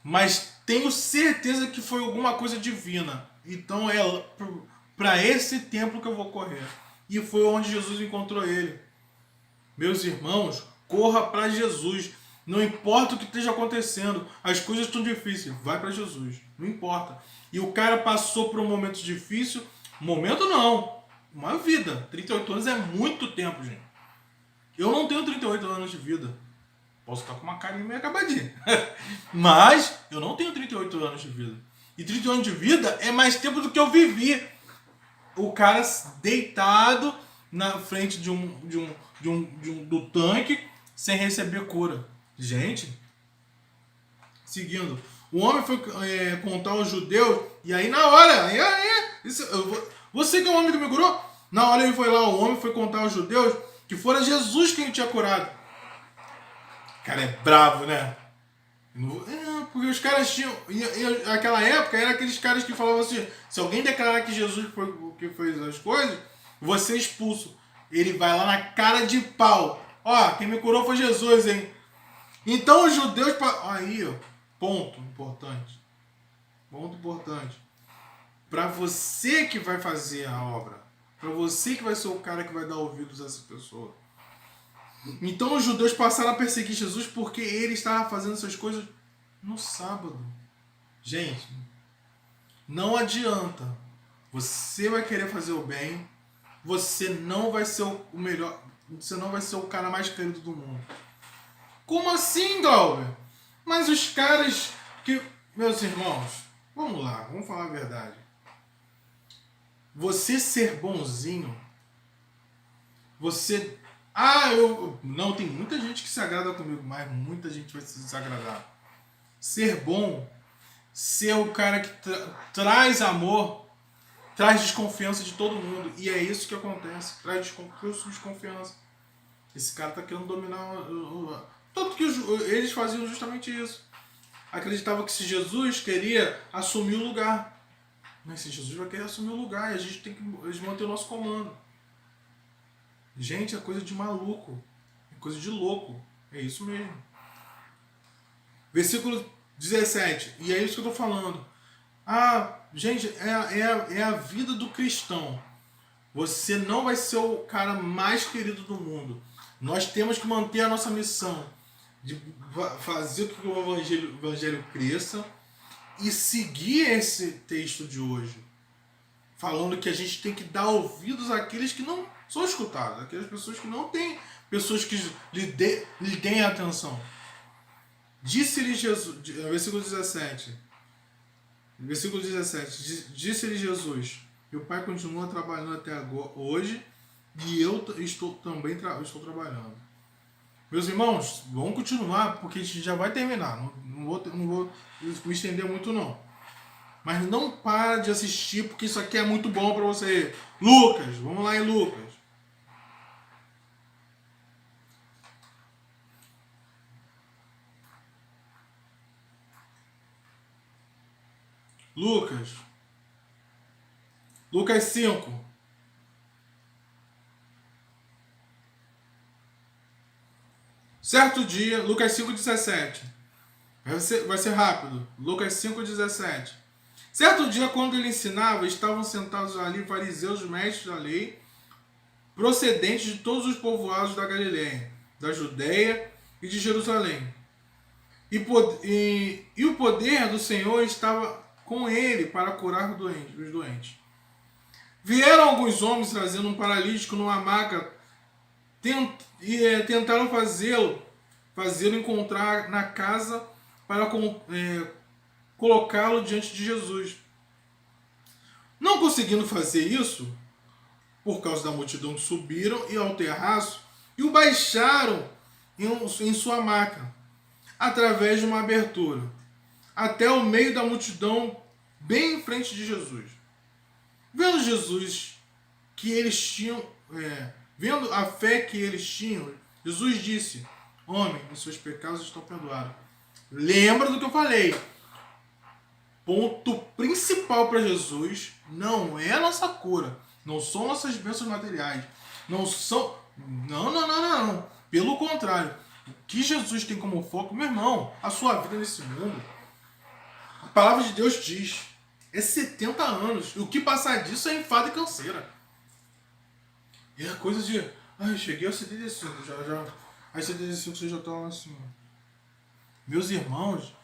[SPEAKER 1] mas tenho certeza que foi alguma coisa divina. Então é para esse templo que eu vou correr. E foi onde Jesus encontrou ele. Meus irmãos, corra para Jesus. Não importa o que esteja acontecendo, as coisas estão difíceis, vai para Jesus, não importa. E o cara passou por um momento difícil, momento não, uma vida. 38 anos é muito tempo, gente. Eu não tenho 38 anos de vida. Posso estar com uma carinha meio acabadinha. Mas eu não tenho 38 anos de vida. E 38 anos de vida é mais tempo do que eu vivi. O cara deitado na frente do tanque sem receber cura. Gente, seguindo, o homem foi contar aos judeus, e aí na hora, você que é o homem que me curou? Na hora ele foi lá, o homem foi contar aos judeus que fora Jesus quem tinha curado. Cara, é bravo, né? Porque os caras tinham. Naquela época, eram aqueles caras que falavam assim: se alguém declarar que Jesus foi o que fez as coisas, você é expulso. Ele vai lá na cara de pau. Ó, quem me curou foi Jesus, hein? Então os judeus. Aí, ó, ponto importante. Ponto importante. Para você que vai fazer a obra. Para você que vai ser o cara que vai dar ouvidos a essa pessoa. Então os judeus passaram a perseguir Jesus porque ele estava fazendo essas coisas no sábado. Gente, não adianta. Você vai querer fazer o bem, você não vai ser o melhor, você não vai ser o cara mais querido do mundo. Como assim, Galber? Mas os caras que... Meus irmãos, vamos lá, vamos falar a verdade. Você ser bonzinho, você... Não, tem muita gente que se agrada comigo, mas muita gente vai se desagradar. Ser bom, ser o cara que traz amor, traz desconfiança de todo mundo. E é isso que acontece, traz desconfiança. Esse cara tá querendo dominar... Tanto que eles faziam justamente isso. Acreditavam que se Jesus queria assumir o lugar. Mas se Jesus vai querer assumir o lugar, e a gente tem que manter o nosso comando. Gente, é coisa de maluco. É coisa de louco. É isso mesmo. Versículo 17. E é isso que eu estou falando. Gente, é a vida do cristão. Você não vai ser o cara mais querido do mundo. Nós temos que manter a nossa missão de fazer com que o evangelho cresça e seguir esse texto de hoje. Falando que a gente tem que dar ouvidos àqueles que não são escutados, aquelas pessoas que não têm pessoas que lhe deem atenção. Disse-lhe Jesus, versículo 17, disse-lhe Jesus, meu Pai continua trabalhando até agora, hoje, e eu estou trabalhando. Meus irmãos, vamos continuar, porque a gente já vai terminar, não vou me estender muito não. Mas não para de assistir, porque isso aqui é muito bom para você. Lucas, vamos lá em Lucas. Lucas 5. Certo dia, Lucas 5,17. Vai ser rápido. Lucas 5,17. Certo dia, quando ele ensinava, estavam sentados ali fariseus, mestres da lei, procedentes de todos os povoados da Galileia, da Judeia e de Jerusalém. E o poder do Senhor estava com ele para curar os doentes. Vieram alguns homens trazendo um paralítico numa maca e tentaram fazê-lo encontrar na casa para colocá-lo diante de Jesus. Não conseguindo fazer isso, por causa da multidão, subiram e ao terraço e o baixaram em sua maca, através de uma abertura, até o meio da multidão, bem em frente de Jesus. Vendo Jesus que eles tinham, vendo a fé que eles tinham, Jesus disse: homem, os seus pecados estão perdoados. Lembra do que eu falei? Ponto principal para Jesus não é a nossa cura, não são nossas bênçãos materiais, não. Pelo contrário, o que Jesus tem como foco, meu irmão, a sua vida nesse mundo, a palavra de Deus diz, é 70 anos. E o que passar disso é enfado e canseira. É coisa de... cheguei aos 75, Aí 75 você já está lá assim. Meus irmãos,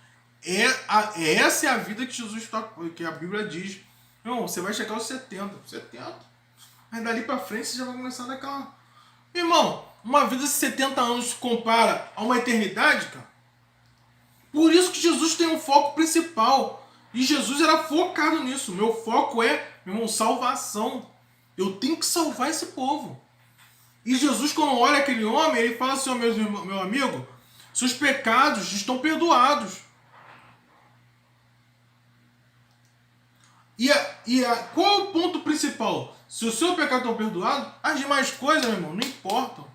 [SPEAKER 1] essa é a vida que Jesus que a Bíblia diz. Irmão, você vai chegar aos 70. Mas dali pra frente você já vai começar daquela... Irmão, uma vida de 70 anos se compara a uma eternidade, cara. Por isso que Jesus tem um foco principal. E Jesus era focado nisso. Meu foco é, meu irmão, salvação. Eu tenho que salvar esse povo. E Jesus, quando olha aquele homem, ele fala assim: meu amigo, seus pecados estão perdoados. Qual é o ponto principal? Se o seu pecado está perdoado, as demais coisas, meu irmão, não importam.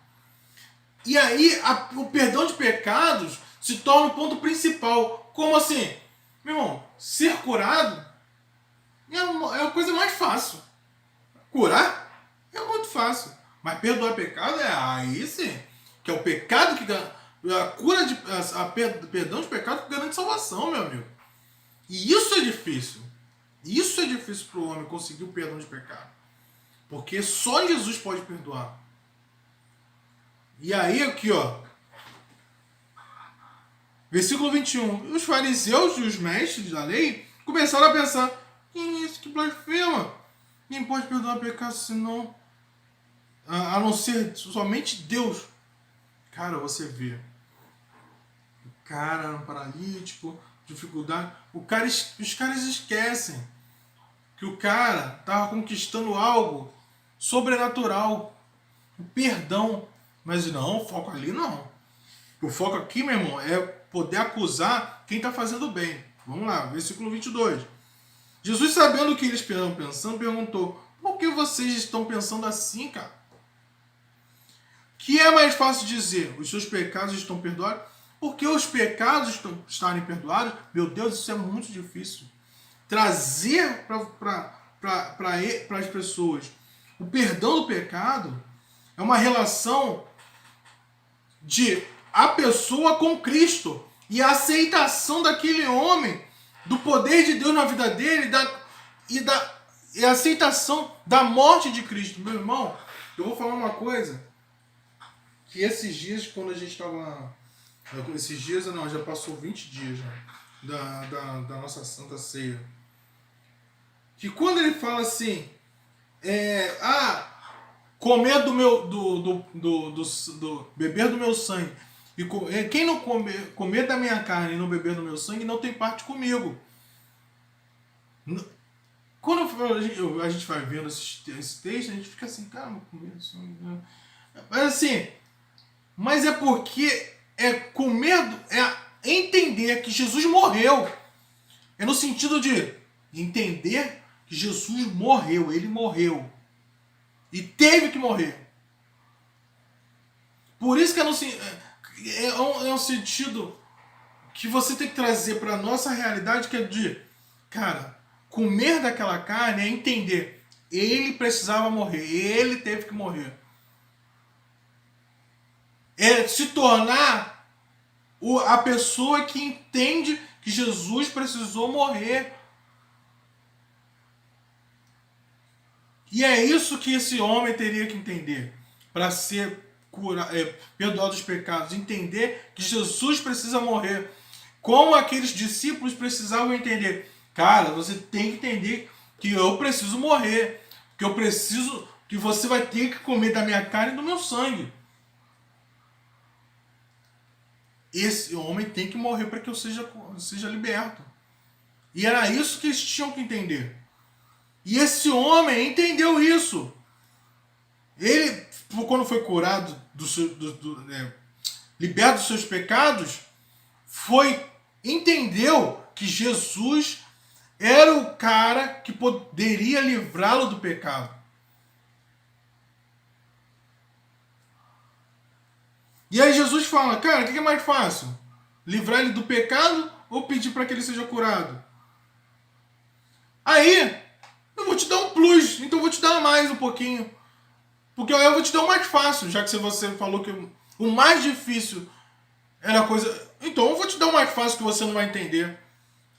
[SPEAKER 1] E aí o perdão de pecados se torna o ponto principal. Como assim? Meu irmão, ser curado é a coisa mais fácil. Curar é muito fácil. Mas perdoar pecado é aí sim. Que é o pecado que a cura de perdão de pecado que garante salvação, meu amigo. E isso é difícil. Isso é difícil para o homem conseguir o perdão de pecado. Porque só Jesus pode perdoar. E aí aqui, ó. Versículo 21. Os fariseus e os mestres da lei começaram a pensar: quem é isso que blasfema? Quem pode perdoar pecado senão a não ser somente Deus? Cara, você vê. O cara um paralítico, dificuldade. Os caras esquecem que o cara estava conquistando algo sobrenatural. O perdão. Mas não, o foco ali não. O foco aqui, meu irmão, é poder acusar quem está fazendo bem. Vamos lá, versículo 22. Jesus, sabendo o que eles estavam pensando, perguntou: por que vocês estão pensando assim, cara? Que é mais fácil dizer: os seus pecados estão perdoados? Porque os pecados estarem perdoados, meu Deus, isso é muito difícil. Trazer para as pessoas o perdão do pecado é uma relação de a pessoa com Cristo e a aceitação daquele homem, do poder de Deus na vida dele e a aceitação da morte de Cristo. Meu irmão, eu vou falar uma coisa, que esses dias, quando a gente estava... Esses dias, não, já passou 20 dias já, da nossa Santa Ceia. Que quando ele fala assim, comer beber do meu sangue, e quem não comer da minha carne e não beber do meu sangue não tem parte comigo. Quando a gente vai vendo esse texto, a gente fica assim, cara, comer do sangue. Mas assim, mas é porque entender que Jesus morreu. É no sentido de entender que Jesus morreu, ele morreu. E teve que morrer. Por isso que é um sentido que você tem que trazer para a nossa realidade, que é de, cara, comer daquela carne é entender. Ele precisava morrer, ele teve que morrer. É se tornar a pessoa que entende que Jesus precisou morrer. E é isso que esse homem teria que entender para ser perdoado dos pecados. Entender que Jesus precisa morrer. Como aqueles discípulos precisavam entender. Cara, você tem que entender que eu preciso morrer. Que você vai ter que comer da minha carne e do meu sangue. Esse homem tem que morrer para que eu seja liberto. E era isso que eles tinham que entender. E esse homem entendeu isso. Ele, quando foi curado, liberto dos seus pecados, entendeu que Jesus era o cara que poderia livrá-lo do pecado. E aí Jesus fala, cara, o que é mais fácil? Livrar ele do pecado ou pedir para que ele seja curado? Aí, eu vou te dar um plus, então eu vou te dar mais um pouquinho. Porque eu vou te dar o mais fácil, já que você falou que o mais difícil era a coisa... Então eu vou te dar o mais fácil que você não vai entender.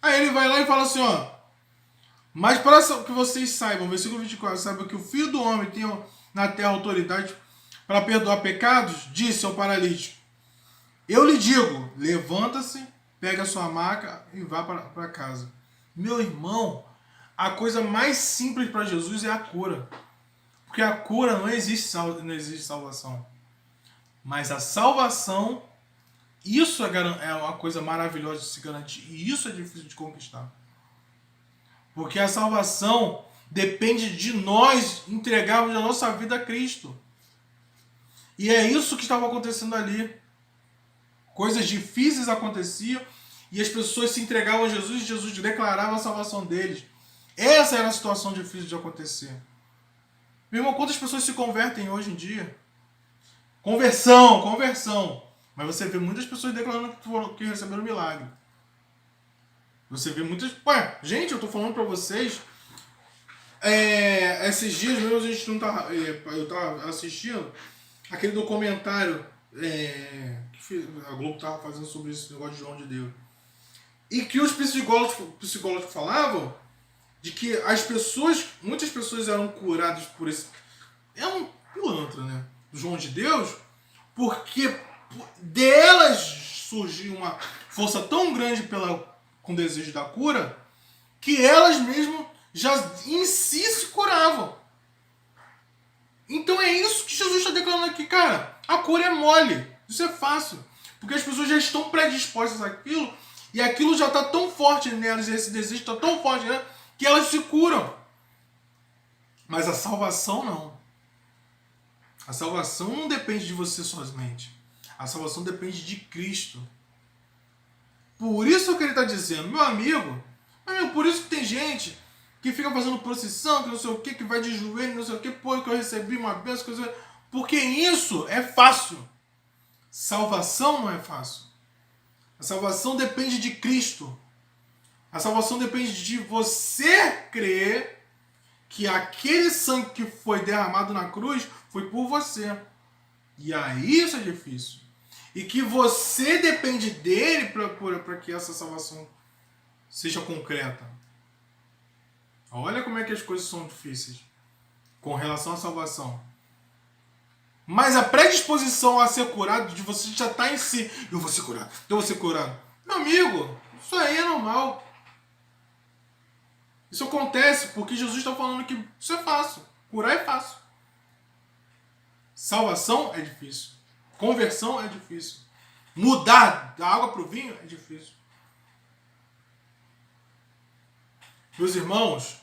[SPEAKER 1] Aí ele vai lá e fala assim, ó. Mas para que vocês saibam, versículo 24, saibam que o Filho do Homem tem na terra autoridade para perdoar pecados, disse ao paralítico. Eu lhe digo, levanta-se, pega a sua maca e vá para casa. Meu irmão, a coisa mais simples para Jesus é a cura. Porque a cura não existe salvação. Mas a salvação, isso é uma coisa maravilhosa de se garantir. E isso é difícil de conquistar. Porque a salvação depende de nós entregarmos a nossa vida a Cristo. E é isso que estava acontecendo ali. Coisas difíceis aconteciam e as pessoas se entregavam a Jesus e Jesus declarava a salvação deles. Essa era a situação difícil de acontecer. Meu irmão, quantas pessoas se convertem hoje em dia? Conversão, conversão. Mas você vê muitas pessoas declarando que receberam milagre. Você vê muitas... Ué, gente, eu tô falando pra vocês... esses dias mesmo a gente não tá... eu tava assistindo aquele documentário que a Globo tava fazendo sobre esse negócio de João de Deus. E que os psicólogos falavam de que muitas pessoas eram curadas por esse... É um pilantra, né? Do João de Deus, porque delas surgiu uma força tão grande com o desejo da cura, que elas mesmas já em si se curavam. Então é isso que Jesus está declarando aqui, cara. A cura é mole, isso é fácil. Porque as pessoas já estão predispostas àquilo, e aquilo já está tão forte nelas, esse desejo está tão forte nelas, que elas se curam. Mas a salvação não. A salvação não depende de você somente. A salvação depende de Cristo. Por isso que ele está dizendo, meu amigo, por isso que tem gente que fica fazendo procissão, que não sei o que vai de joelho, não sei o que, pô, que eu recebi uma bênção, coisa... Porque isso é fácil. Salvação não é fácil. A salvação depende de Cristo. A salvação depende de você crer que aquele sangue que foi derramado na cruz foi por você. E aí isso é difícil. E que você depende dele para que essa salvação seja concreta. Olha como é que as coisas são difíceis com relação à salvação. Mas a predisposição a ser curado, de você já estar em si. Eu vou ser curado, eu vou ser curado. Meu amigo, isso aí é normal. Isso acontece porque Jesus está falando que isso é fácil. Curar é fácil. Salvação é difícil. Conversão é difícil. Mudar da água para o vinho é difícil. Meus irmãos,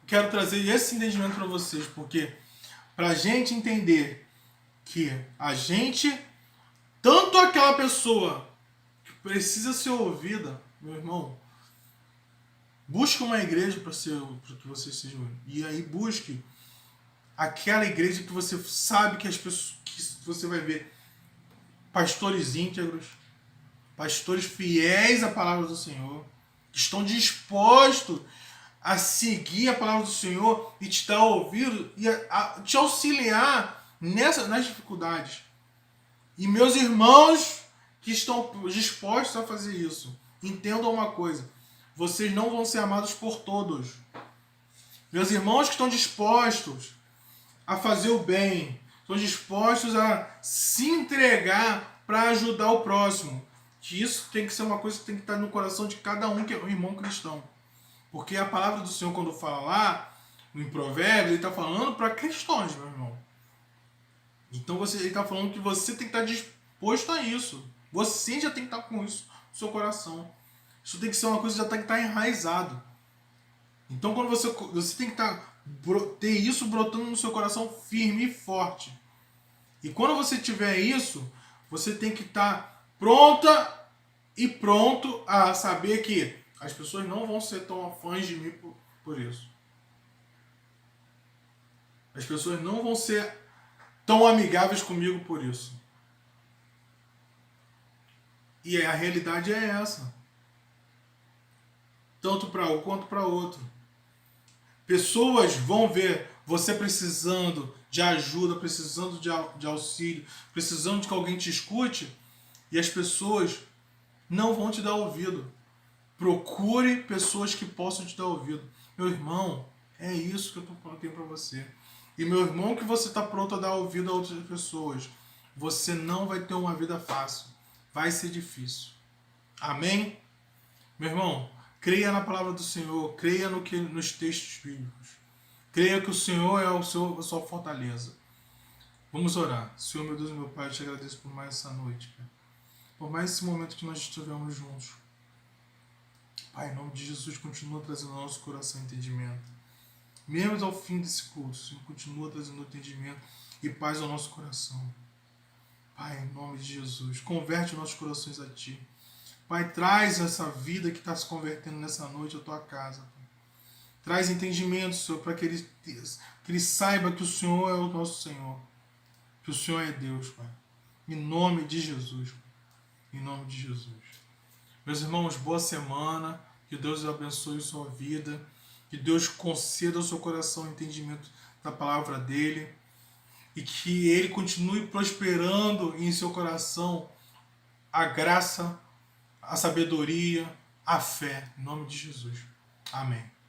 [SPEAKER 1] quero trazer esse entendimento para vocês, porque para a gente entender que a gente, tanto aquela pessoa que precisa ser ouvida, meu irmão, busque uma igreja para que você seja ouvido. E aí busque aquela igreja que você sabe que as pessoas que você vai ver pastores íntegros, pastores fiéis à palavra do Senhor, que estão dispostos a seguir a palavra do Senhor e te dar ouvido e a te auxiliar nas dificuldades. E meus irmãos que estão dispostos a fazer isso, entendam uma coisa: vocês não vão ser amados por todos. Meus irmãos que estão dispostos a fazer o bem, estão dispostos a se entregar para ajudar o próximo. Que isso tem que ser uma coisa que tem que estar no coração de cada um que é um irmão cristão. Porque a palavra do Senhor, quando fala lá, em Provérbios, ele está falando para cristãos, meu irmão. Então ele está falando que você tem que estar disposto a isso. Você já tem que estar com isso no seu coração. Isso tem que ser uma coisa que já tem que estar enraizado. Então quando você tem que ter isso brotando no seu coração firme e forte. E quando você tiver isso, você tem que estar pronta e pronto a saber que as pessoas não vão ser tão fãs de mim por isso. As pessoas não vão ser tão amigáveis comigo por isso. E a realidade é essa. Tanto para um quanto para outro. Pessoas vão ver você precisando de ajuda, precisando de auxílio, precisando de que alguém te escute, e as pessoas não vão te dar ouvido. Procure pessoas que possam te dar ouvido. Meu irmão, é isso que eu tenho para você. E meu irmão, que você está pronto a dar ouvido a outras pessoas, você não vai ter uma vida fácil. Vai ser difícil. Amém? Meu irmão, creia na palavra do Senhor, creia nos textos bíblicos. Creia que o Senhor é a sua fortaleza. Vamos orar. Senhor, meu Deus e meu Pai, eu te agradeço por mais essa noite, Pai. Por mais esse momento que nós estivemos juntos. Pai, em nome de Jesus, continua trazendo ao nosso coração entendimento. Mesmo ao fim desse culto, Senhor, continua trazendo entendimento e paz ao nosso coração. Pai, em nome de Jesus, converte nossos corações a Ti. Pai, traz essa vida que está se convertendo nessa noite à Tua casa. Pai. Traz entendimento, Senhor, para que ele saiba que o Senhor é o nosso Senhor. Que que o Senhor é Deus, Pai. Em nome de Jesus. Em nome de Jesus. Meus irmãos, boa semana. Que Deus abençoe sua vida. Que Deus conceda ao seu coração o entendimento da palavra dele. E que ele continue prosperando em seu coração a graça, a sabedoria, a fé. Em nome de Jesus. Amém.